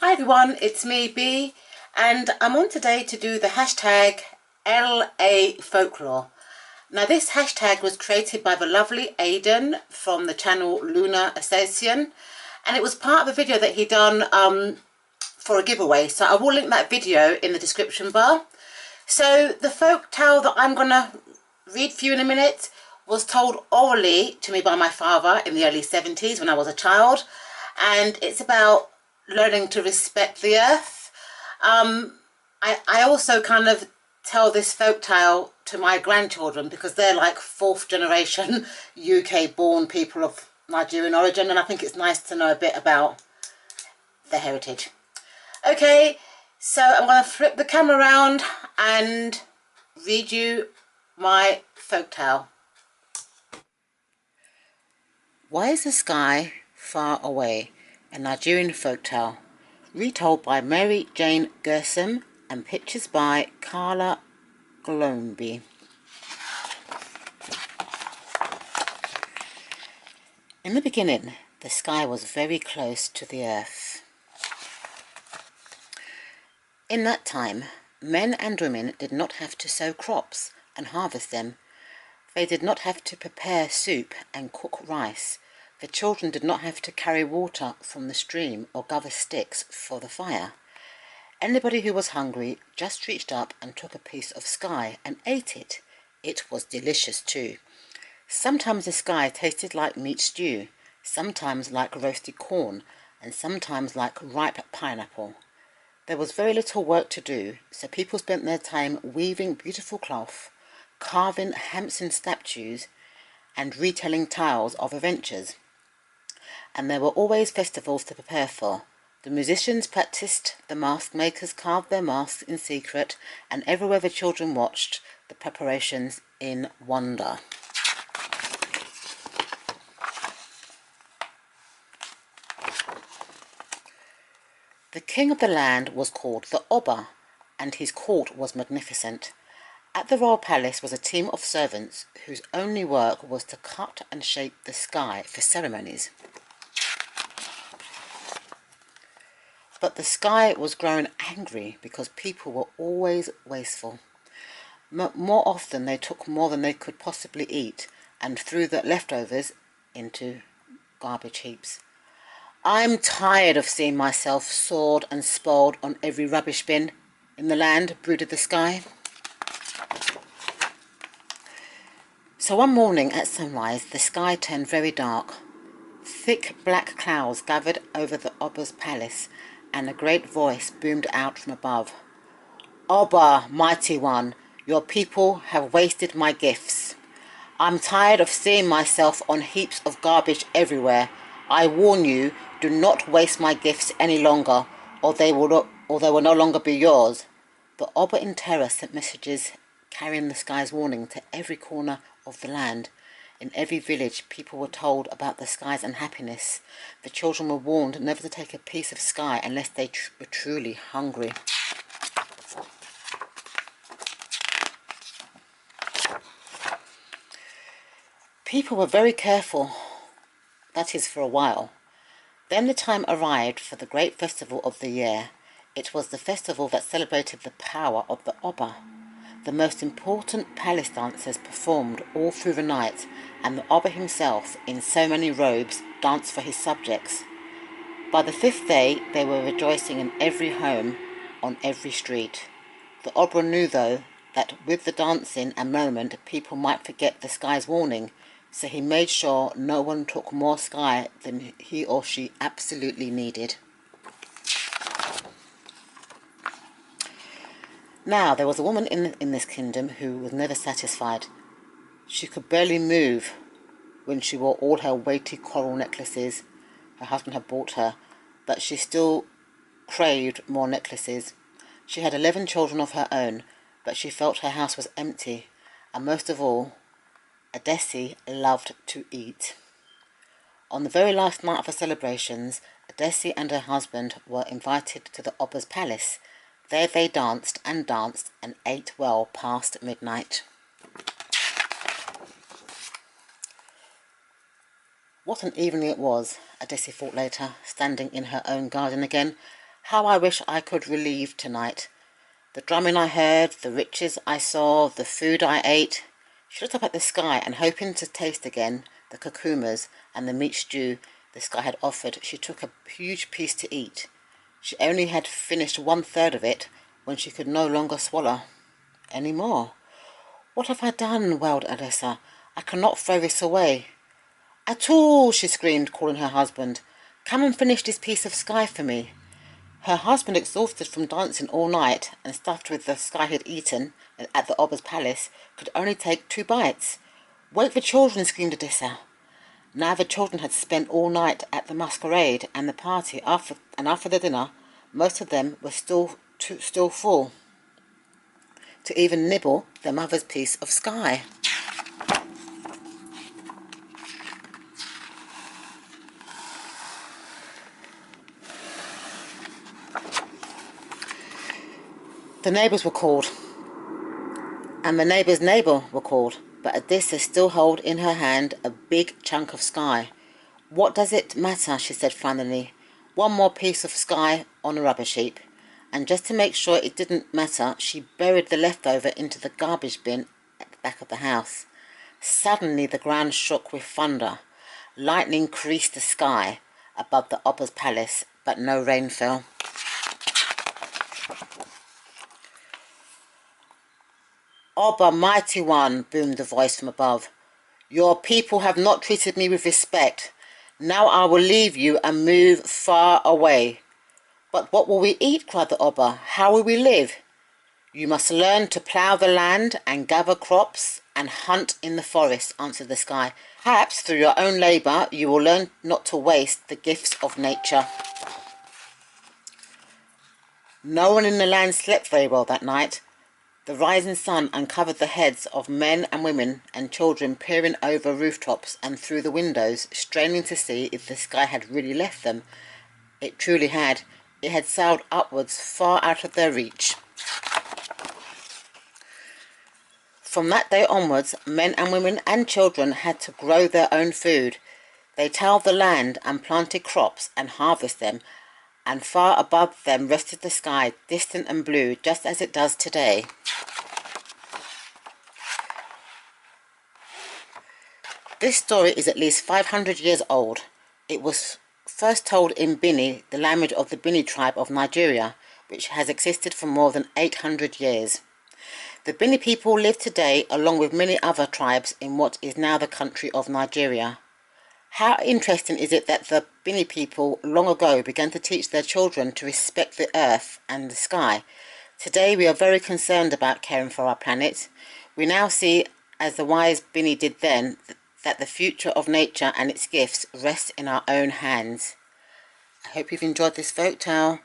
Hi everyone, it's me B, and I'm on today to do the hashtag LAFolklore. Now this hashtag was created by the lovely Aidan from the channel Lunar Ascension, and it was part of a video that he done for a giveaway, so I will link that video in the description bar. So the folk tale that I'm gonna read for you in a minute was told orally to me by my father in the early 70s when I was a child, and it's about learning to respect the earth. I also kind of tell this folk tale to my grandchildren because they're like fourth generation UK born people of Nigerian origin, and I think it's nice to know a bit about their heritage. Okay, so I'm going to flip the camera around and read you my folk tale. Why is the sky far away? A Nigerian folk tale, retold by Mary Jane Gerson and pictures by Carla Glomby. In the beginning, the sky was very close to the earth. In that time, men and women did not have to sow crops and harvest them. They did not have to prepare soup and cook rice. The children did not have to carry water from the stream or gather sticks for the fire. Anybody who was hungry just reached up and took a piece of sky and ate it. It was delicious too. Sometimes the sky tasted like meat stew, sometimes like roasted corn, and sometimes like ripe pineapple. There was very little work to do, so people spent their time weaving beautiful cloth, carving Hampson statues, and retelling tales of adventures. And there were always festivals to prepare for. The musicians practiced, the mask makers carved their masks in secret, and everywhere the children watched the preparations in wonder. The king of the land was called the Oba, and his court was magnificent. At the royal palace was a team of servants whose only work was to cut and shape the sky for ceremonies. But the sky was growing angry because people were always wasteful. More often they took more than they could possibly eat and threw the leftovers into garbage heaps. I'm tired of seeing myself sawed and spoiled on every rubbish bin in the land, brooded the sky. So one morning at sunrise, the sky turned very dark. Thick black clouds gathered over the Oba's palace, and a great voice boomed out from above. Oba, mighty one, your people have wasted my gifts. I'm tired of seeing myself on heaps of garbage everywhere. I warn you, do not waste my gifts any longer, or they will no longer be yours. The Oba in terror sent messages carrying the sky's warning to every corner of the land. In every village, people were told about the sky's unhappiness. The children were warned never to take a piece of sky unless they were truly hungry. People were very careful, that is for a while. Then the time arrived for the great festival of the year. It was the festival that celebrated the power of the Oba. The most important palace dancers performed all through the night, and the Oba himself, in so many robes, danced for his subjects. By the fifth day, they were rejoicing in every home, on every street. The Oba knew, though, that with the dancing and merriment, people might forget the sky's warning, so he made sure no one took more sky than he or she absolutely needed. Now, there was a woman in this kingdom who was never satisfied. She could barely move when she wore all her weighty coral necklaces her husband had bought her, but she still craved more necklaces. She had 11 children of her own, but she felt her house was empty, and most of all, Adesi loved to eat. On the very last night of the celebrations, Adesi and her husband were invited to the Oba's palace. There they danced and ate well past midnight. What an evening it was, Adesi thought later, standing in her own garden again. How I wish I could relieve tonight. The drumming I heard, the riches I saw, the food I ate. She looked up at the sky and, hoping to taste again the cucumbers and the meat stew the sky had offered, she took a huge piece to eat. She only had finished 1/3 of it when she could no longer swallow any more. "What have I done?" wailed Alyssa. "I cannot throw this away." "Atul!" she screamed, calling her husband. "Come and finish this piece of sky for me." Her husband, exhausted from dancing all night and stuffed with the sky he'd eaten at the Obba's palace, could only take 2 bites. "Wake the children!" screamed Odessa. Now the children had spent all night at the masquerade and the party, after the dinner, most of them were still full to even nibble their mother's piece of sky. The neighbours were called, and the neighbour's neighbour were called, but Odessa still held in her hand a big chunk of sky. "What does it matter?" she said finally. "One more piece of sky on a rubbish heap." And just to make sure it didn't matter, she buried the leftover into the garbage bin at the back of the house. Suddenly the ground shook with thunder. Lightning creased the sky above the Obba's palace, but no rain fell. "Obba, mighty one," boomed a voice from above, "your people have not treated me with respect. Now I will leave you and move far away." "But what will we eat?" cried the Obba. "How will we live?" "You must learn to plough the land and gather crops and hunt in the forest," answered the sky. "Perhaps through your own labour you will learn not to waste the gifts of nature." No one in the land slept very well that night. The rising sun uncovered the heads of men and women and children peering over rooftops and through the windows, straining to see if the sky had really left them. It truly had. It had sailed upwards far out of their reach. From that day onwards, men and women and children had to grow their own food. They tilled the land and planted crops and harvested them, and far above them rested the sky, distant and blue, just as it does today. This story is at least 500 years old. It was first told in Bini, the language of the Bini tribe of Nigeria, which has existed for more than 800 years. The Bini people live today along with many other tribes in what is now the country of Nigeria. How interesting is it that the Bini people long ago began to teach their children to respect the earth and the sky. Today we are very concerned about caring for our planet. We now see, as the wise Bini did then, that the future of nature and its gifts rests in our own hands. I hope you've enjoyed this folktale.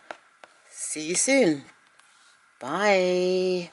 See you soon. Bye.